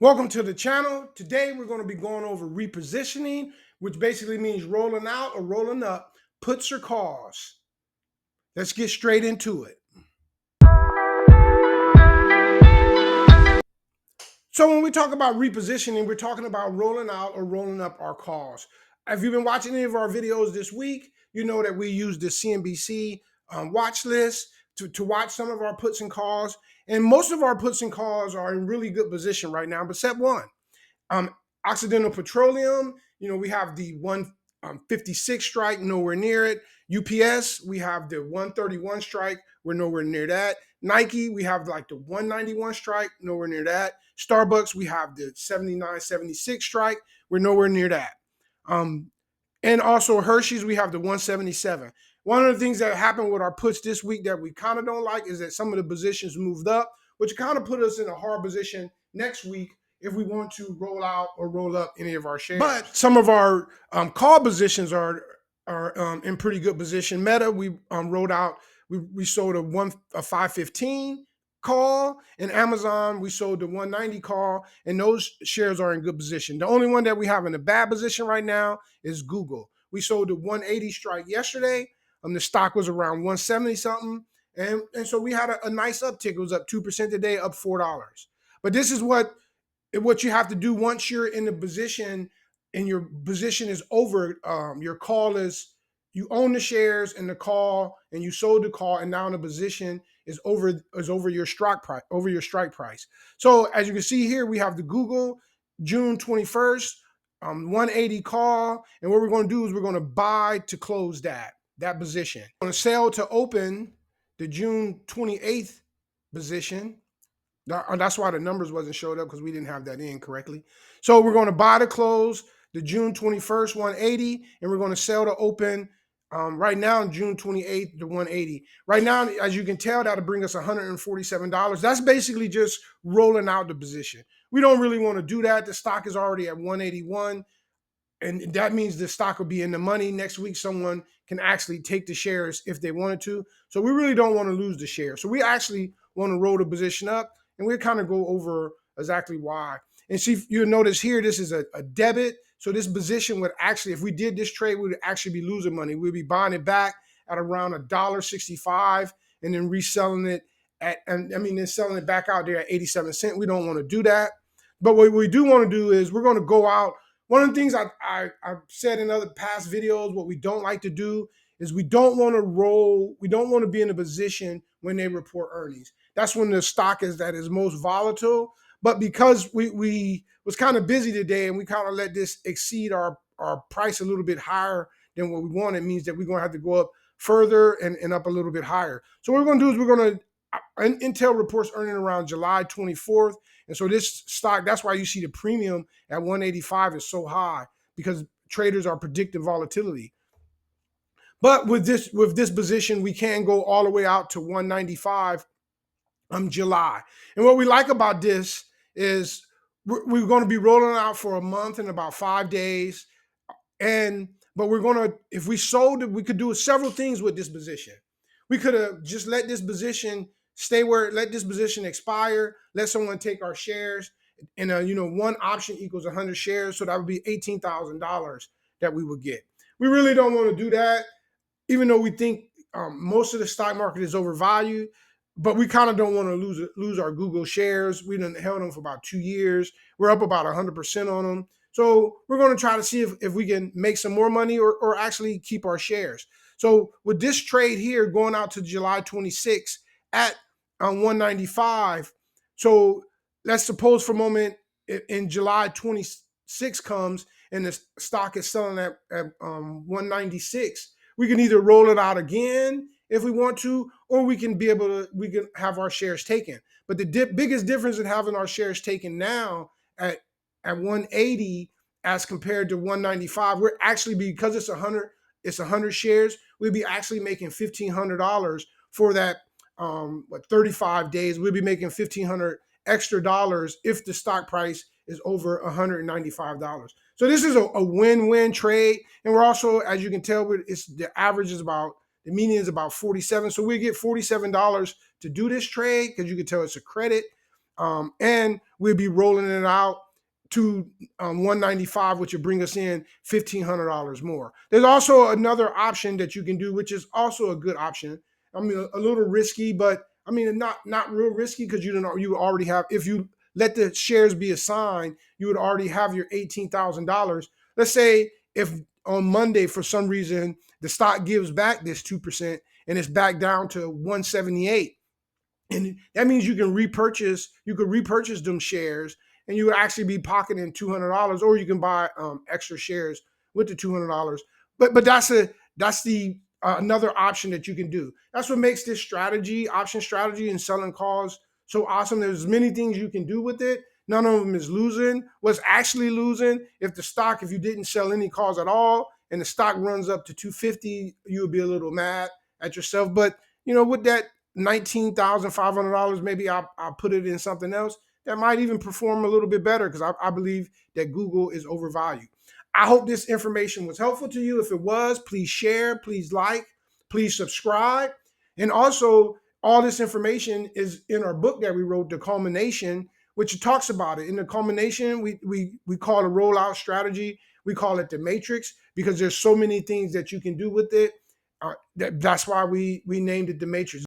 Welcome to the channel. Today we're going to be going over repositioning, which basically means rolling out or rolling up puts or calls. Let's get straight into it. So when we talk about repositioning, we're talking about rolling out or rolling up our calls. If you've been watching any of our videos this week, you know that we use the CNBC watch list to watch some of our puts and calls. And most of our puts and calls are in really good position right now, except one. Um, Occidental Petroleum, we have the 156 strike, nowhere near it. UPS, we have the 131 strike, we're nowhere near that. Nike, we have like the 191 strike, nowhere near that. Starbucks, we have the 79.76 strike, we're nowhere near that. And also Hershey's, we have the 177. One of the things that happened with our puts this week that we kind of don't like is that some of the positions moved up, which kind of put us in a hard position next week if we want to roll out or roll up any of our shares. But some of our call positions are in pretty good position. Meta, we rolled out, we sold a 515 call, and Amazon, we sold the 190 call, and those shares are in good position. The only one that we have in a bad position right now is Google. We sold the 180 strike yesterday. The stock was around 170 something. And so we had a nice uptick. It was up 2% today, up $4. But this is what you have to do once you're in the position and your position is over. Your call is, you own the shares and the call, and you sold the call, and now the position is over your strike price. So as you can see here, we have the Google June 21st 180 call, and what we're going to do is we're going to buy to close that position. We're going to sell to open the June 28th position. That's why the numbers wasn't showed up, because we didn't have that in correctly. So we're going to buy to close the June 21st 180, and we're going to sell to open right now June 28th to 180. Right now, as you can tell, that'll bring us $147. That's basically just rolling out the position. We don't really want to do that. The stock is already at 181, and that means the stock will be in the money. Next week, someone can actually take the shares if they wanted to. So we really don't want to lose the share. So we actually want to roll the position up, and we'll kind of go over exactly why. And see, you'll notice here, this is a debit. So this position would actually, if we did this trade, we would actually be losing money. We'd be buying it back at around $1.65 and then reselling it then selling it back out there at 87 cents. We don't want to do that. But what we do want to do is we're going to go out. One of the things I've said in other past videos, what we don't like to do is we don't want to roll. We don't want to be in a position when they report earnings. That's when the stock is most volatile. But because we was kind of busy today, and we kind of let this exceed our price a little bit higher than what we want, it means that we're going to have to go up further and up a little bit higher. So what we're going to do is we're going to, Intel reports earning around July 24th. And so this stock, that's why you see the premium at 185 is so high, because traders are predicting volatility. But with this position, we can go all the way out to 195 July. And what we like about this is we're going to be rolling out for a month and about 5 days. But we're going to, if we sold it, we could do several things with this position. We could have just let this position let this position expire, let someone take our shares, and one option equals 100 shares, so that would be $18,000 that we would get. We really don't want to do that, even though we think most of the stock market is overvalued, but we kind of don't want to lose our Google shares. We done held them for about 2 years. We're up about 100% on them. So we're going to try to see if we can make some more money or actually keep our shares. So with this trade here going out to July 26th at 195, so let's suppose for a moment in July 26 comes and the stock is selling at 196, we can either roll it out again if we want to, or we can have our shares taken. But the biggest difference in having our shares taken now at 180 as compared to 195, we're actually, because it's 100 shares, we'd be actually making $1,500 for that 35 days. We'd be making $1,500 extra dollars if the stock price is over $195. So this is a win-win trade. And we're also, as you can tell, the median is about 47. So we get $47 to do this trade, because you can tell it's a credit. and we'll be rolling it out to 195, which will bring us in $1,500 more. There's also another option that you can do, which is also a good option. I mean, a little risky, but I mean, not real risky, because you already have, if you let the shares be assigned, you would already have your $18,000. Let's say if on Monday, for some reason, the stock gives back this 2% and it's back down to 178. And that means you could repurchase them shares, and you would actually be pocketing $200, or you can buy extra shares with the $200. But that's the another option that you can do. That's what makes this option strategy and selling calls, so awesome. There's many things you can do with it. None of them is losing. What's actually losing, if you didn't sell any calls at all and the stock runs up to 250, you would be a little mad at yourself. But with that $19,500, maybe I'll put it in something else that might even perform a little bit better, because I believe that Google is overvalued. I hope this information was helpful to you. If it was, please share, please like, please subscribe. And also, all this information is in our book that we wrote, The Culmination, which talks about it. In The Culmination, we call it a rollout strategy. We call it the matrix, because there's so many things that you can do with it. That's why we named it the matrix.